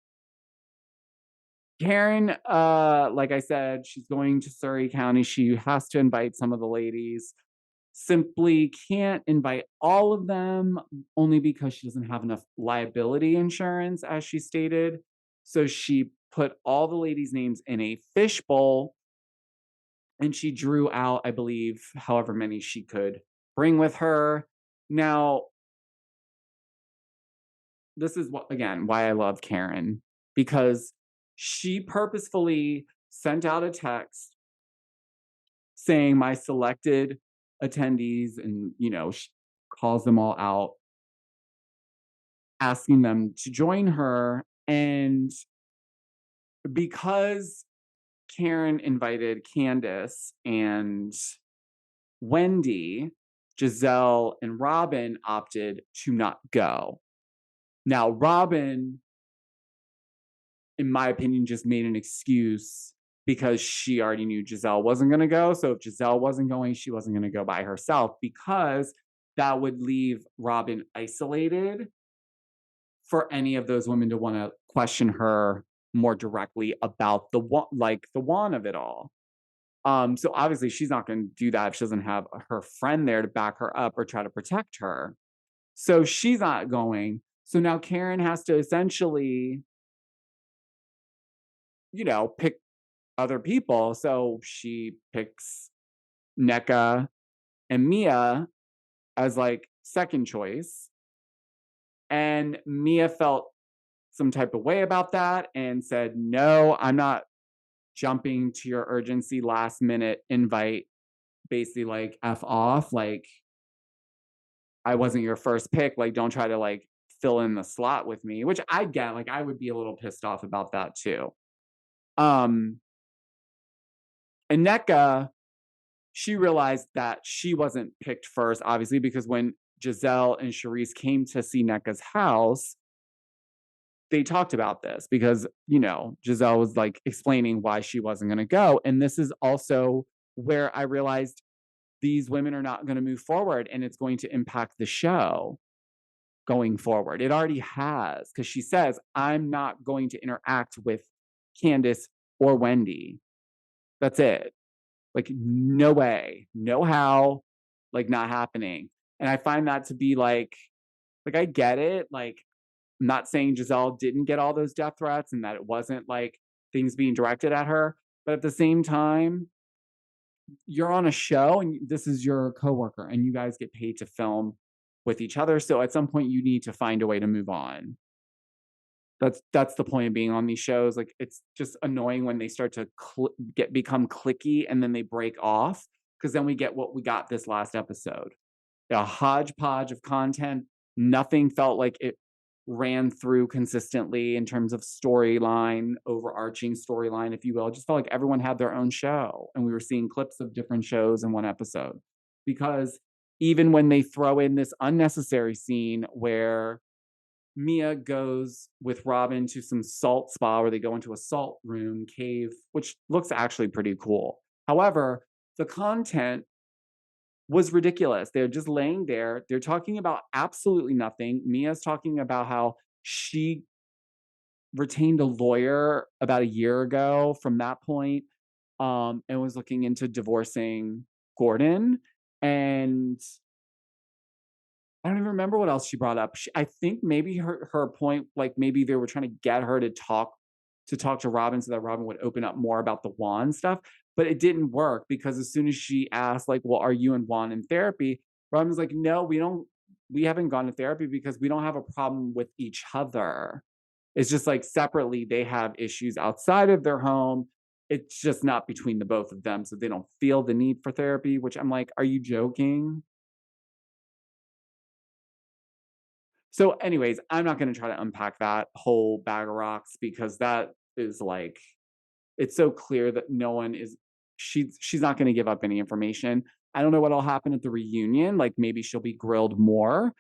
Speaker 2: Karen, like I said, she's going to Surrey County. She has to invite some of the ladies. Simply can't invite all of them only because she doesn't have enough liability insurance, as she stated. So she put all the ladies' names in a fishbowl and she drew out, I believe, however many she could bring with her. Now, this is what, again, why I love Karen, because she purposefully sent out a text saying my selected attendees, and she calls them all out, asking them to join her. And because Karen invited Candace and Wendy, Giselle and Robin opted to not go. Now, Robin, in my opinion, just made an excuse because she already knew Giselle wasn't going to go. So if Giselle wasn't going, she wasn't going to go by herself, because that would leave Robin isolated for any of those women to want to question her more directly about the one of it all. So obviously she's not going to do that if she doesn't have her friend there to back her up or try to protect her. So she's not going. So now Karen has to essentially, pick other people. So she picks NECA and Mia as like second choice. And Mia felt some type of way about that and said, no, I'm not jumping to your urgency last minute invite, basically like F off. Like, I wasn't your first pick. Like, don't try to like fill in the slot with me, which I get. Like, I would be a little pissed off about that too. And Nneka, she realized that she wasn't picked first, obviously, because when Giselle and Charisse came to see Nneka's house, they talked about this because, Giselle was like explaining why she wasn't going to go. And this is also where I realized these women are not going to move forward and it's going to impact the show going forward. It already has, because she says, I'm not going to interact with Candace or Wendy. That's it. Like, no way, no how, like, not happening. And I find that to be like I get it. Like, I'm not saying Giselle didn't get all those death threats and that it wasn't like things being directed at her. But at the same time, you're on a show and this is your coworker and you guys get paid to film with each other. So at some point you need to find a way to move on. That's the point of being on these shows. Like, it's just annoying when they start to become cliquey and then they break off, because then we get what we got this last episode. A hodgepodge of content. Nothing felt like it ran through consistently in terms of storyline, overarching storyline, if you will. It just felt like everyone had their own show and we were seeing clips of different shows in one episode. Because even when they throw in this unnecessary scene where Mia goes with Robin to some salt spa where they go into a salt room cave, which looks actually pretty cool. However, the content was ridiculous. They're just laying there. They're talking about absolutely nothing. Mia's talking about how she retained a lawyer about a year ago from that point, and was looking into divorcing Gordon. And I don't even remember what else she brought up. I think maybe her point, like maybe they were trying to get her to talk to Robin so that Robin would open up more about the Juan stuff. But it didn't work, because as soon as she asked, like, well, are you and Juan in therapy? Robin's like, no, we haven't gone to therapy because we don't have a problem with each other. It's just like separately, they have issues outside of their home. It's just not between the both of them. So they don't feel the need for therapy, which I'm like, are you joking? So anyways, I'm not going to try to unpack that whole bag of rocks, because that is like, it's so clear that no one is, she's not going to give up any information. I don't know what'll happen at the reunion. Like, maybe she'll be grilled more,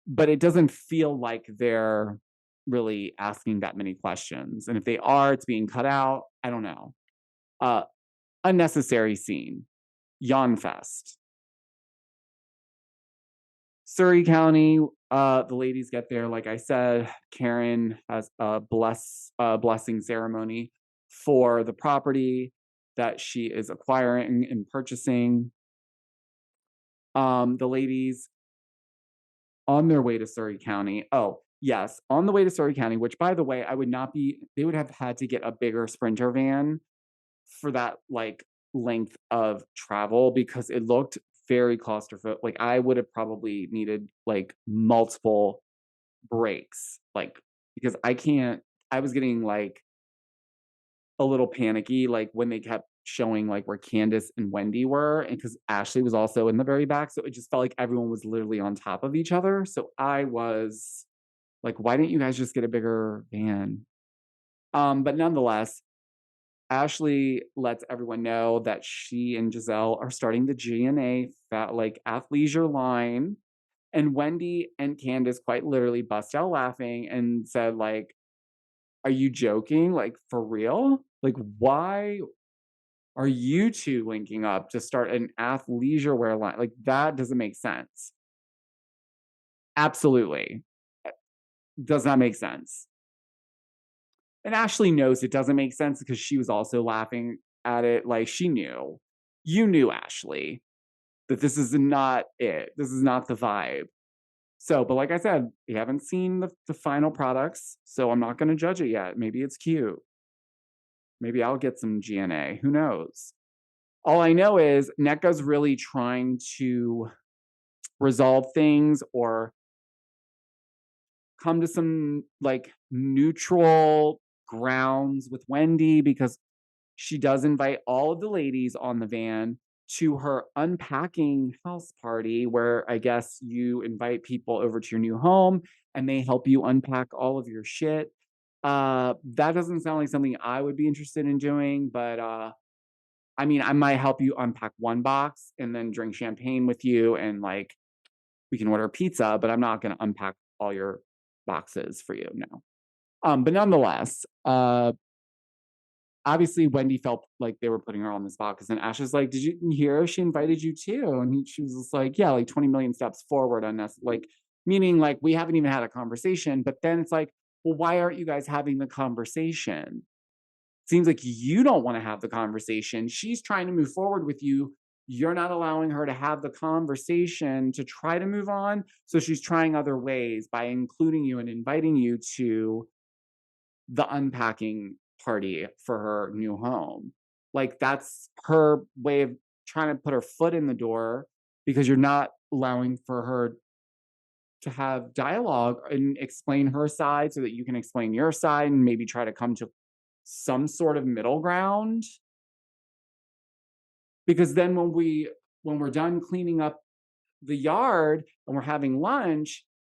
Speaker 2: but it doesn't feel like they're really asking that many questions. And if they are, it's being cut out. I don't know. Unnecessary scene. Yawn fest. Surrey County, the ladies get there. Like I said, Karen has a blessing ceremony for the property that she is acquiring and purchasing. The ladies on their way to Surrey County. Oh, yes, on the way to Surrey County, which, by the way, they would have had to get a bigger Sprinter van for that like length of travel, because it looked very claustrophobic. Like, I would have probably needed like multiple breaks, like, because I was getting like a little panicky, like when they kept showing like where Candace and Wendy were, and because Ashley was also in the very back. So it just felt like everyone was literally on top of each other. So I was like, why didn't you guys just get a bigger van? But nonetheless, Ashley lets everyone know that she and Giselle are starting the GNA like athleisure line. And Wendy and Candace quite literally bust out laughing and said, like, are you joking? Like, for real? Like, why are you two linking up to start an athleisure wear line? Like, that doesn't make sense. Absolutely. Does not make sense. And Ashley knows it doesn't make sense because she was also laughing at it. Like, she knew. You knew, Ashley, that this is not it. This is not the vibe. So, but like I said, we haven't seen the final products, so I'm not going to judge it yet. Maybe it's cute. Maybe I'll get some GNA. Who knows? All I know is Nneka's really trying to resolve things or come to some like neutral grounds with Wendy, because she does invite all of the ladies on the van to her unpacking house party, where I guess you invite people over to your new home and they help you unpack all of your shit. That doesn't sound like something I would be interested in doing, but I mean, I might help you unpack one box and then drink champagne with you, and like we can order pizza, but I'm not going to unpack all your boxes for you. No. But nonetheless, obviously Wendy felt like they were putting her on the spot, because then Ash was like, "Did you hear she invited you too?" And she was just like, "Yeah, like 20 million steps forward on us." Like, meaning like we haven't even had a conversation. But then it's like, well, why aren't you guys having the conversation? Seems like you don't want to have the conversation. She's trying to move forward with you. You're not allowing her to have the conversation to try to move on. So she's trying other ways by including you and inviting you to the unpacking party for her new home. Like, that's her way of trying to put her foot in the door, because you're not allowing for her to have dialogue and explain her side so that you can explain your side and maybe try to come to some sort of middle ground. Because then when we're done cleaning up the yard and we're having lunch,